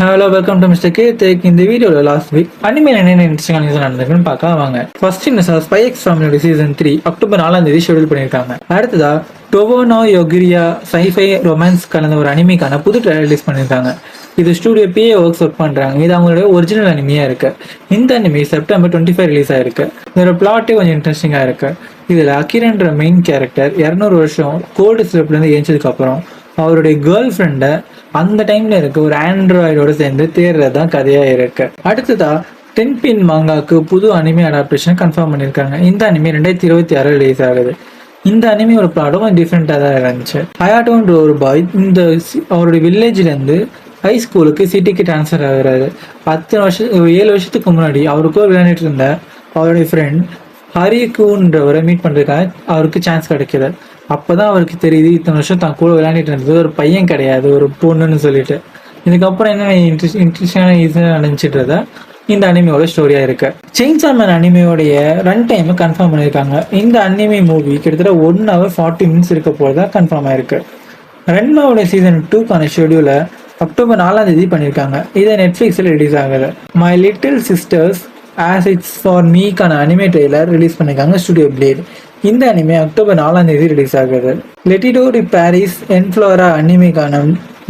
Hello welcome to mister K take. இந்த வீடியோவில் last week அனிமேல என்னென்ன இன்ட்ரெஸ்டிங் நியூஸ் நடந்திருக்குன்னு பார்க்க வாங்க. ஃபர்ஸ்ட் நியூஸ் ஸ்பை எக்ஸ் ஃபேமிலியோட சீசன் 3 அக்டோபர் 4 ஷெடியூல் பண்ணியிருக்காங்க. அடுத்ததா டொவோனோ யோகிரியா சைஃபை ரொமான்ஸ் கலந்த ஒரு அனிமிக்கான புது ட்ரைலர் ரிலீஸ் பண்ணியிருக்காங்க. இது ஸ்டூடியோ பிஏ ஒர்க் பண்ணுறாங்க. இது அவங்களோட ஒரிஜினல் அனிமியா இருக்கு. இந்த அனிமி செப்டம்பர் 25 ரிலீஸ் ஆயிருக்கு. இதோட பிளாட்டே கொஞ்சம் இன்ட்ரெஸ்டிங்காக இருக்கு. இதில் அகிரன்ற மெயின் கேரக்டர் 200 வருஷம் கோல்டு ஸ்லிப்லேருந்து ஏஞ்சதுக்கு அப்புறம் அவருடைய கேர்ள் ஃப்ரெண்டை அந்த டைம்ல இருக்க ஒரு ஆண்ட்ராய்டோட சேர்ந்து தேர்றதுதான் கதையா இருக்கு. அடுத்ததா டென்பின் மாங்காக்கு புது அனிமே அடாப்டேஷன் கன்ஃபார்ம் பண்ணியிருக்காங்க. இந்த அனிமே 2026 ரிலீஸ் ஆகுது. இந்த அனிமையோட பிளாட்டும் கொஞ்சம் டிஃப்ரெண்டாக தான் இருந்துச்சு. ஹயாட்டோன்ற ஒரு பாய் இந்த அவருடைய வில்லேஜ்லேருந்து ஹை ஸ்கூலுக்கு சிட்டிக்கு ட்ரான்ஸ்ஃபர் ஆகுறாரு. 7 வருஷத்துக்கு முன்னாடி அவருக்கு விளையாடிட்டு இருந்த அவருடைய ஃப்ரெண்ட் ஹரிகுன்றவரை மீட் பண்ணுறதுக்காக அவருக்கு சான்ஸ் கிடைக்குது. அப்போதான் அவருக்கு தெரியுது இத்தனை வருஷம் தான் கூட விளையாடிட்டு இருந்தது ஒரு பையன் கிடையாது, ஒரு பொண்ணுன்னு சொல்லிட்டு. இதுக்கப்புறம் என்ன இன்ட்ரெஸ்டிங்கான இது நடந்துச்சுன்றத இந்த அனிமையோட ஸ்டோரியா இருக்கு. செயின்சா மேன் அனிமையோடைய ரன் டைம் கன்ஃபார்ம் பண்ணியிருக்காங்க. இந்த அனிமே மூவி கிட்டத்தட்ட 1 hour 40 minutes இருக்க போறதா கன்ஃபார்ம் ஆயிருக்கு. ரென்மாவோட சீசன் 2க்கான ஷெடியூல அக்டோபர் 4 பண்ணியிருக்காங்க. இதை நெட்ஃபிளிக்ஸில் ரிலீஸ் ஆகுது. My little sisters as it's for மீக்கான அனிமே ட்ரெய்லர் ரிலீஸ் பண்ணியிருக்காங்க ஸ்டுடியோ பிளேட். இந்த அனிமே அக்டோபர் 4 ரிலீஸ் ஆகுது. லெட்டிடோ டி பாரிஸ் என்ஃப்ளோரா அனிமேக்கான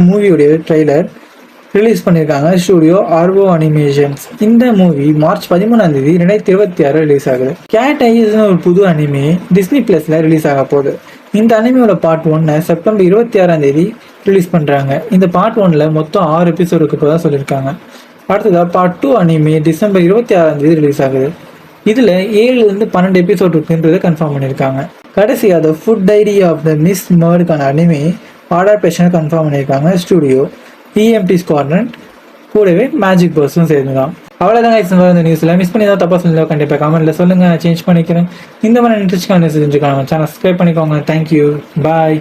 மூவியோடைய ட்ரெய்லர் ரிலீஸ் பண்ணியிருக்காங்க ஸ்டுடியோ ஆர்வோ அனிமேஷன்ஸ். இந்த மூவி மார்ச் 13 2026 ரிலீஸ் ஆகுது. கேட் ஐஸ்னு ஒரு புது அனிமே டிஸ்னி பிளஸ்ல ரிலீஸ் ஆக போகுது. இந்த அனிமையோட பார்ட் 1 செப்டம்பர் 26 ரிலீஸ் பண்றாங்க. இந்த பார்ட் 1ல மொத்தம் 6 எபிசோடு இருக்கப்பதான் சொல்லியிருக்காங்க. அடுத்ததா பார்ட் 2 அனிமே டிசம்பர் 26 ரிலீஸ் ஆகுது. இதுல 7 to 12 எபிசோட் இருக்குன்றதை கன்ஃபார்ம் பண்ணியிருக்காங்க. கடைசியாக the food diary of the miss மர்டுக்கான அனிமே அடாப்டேஷனை கன்ஃபார்ம் பண்ணியிருக்காங்க ஸ்டுடியோ EMT கார்னர். கூடவே மேஜிக் பர்ஸும் சேர்ந்துதான். அவ்வளோதாங்க இந்த நியூஸ்ல மிஸ் பண்ணி தான் தப்பா சொல்லுங்க, கண்டிப்பாக கமெண்ட்ல சொல்லுங்க, நான் சேஞ்ச் பண்ணிக்கிறேன். இந்த மாதிரி இன்ட்ரெஸ்டிங்கான நியூஸ் தெரிஞ்சுக்கலாம் சேனல் சப்ஸ்கிரைப் பண்ணிக்கோங்க. தேங்க்யூ, பாய்.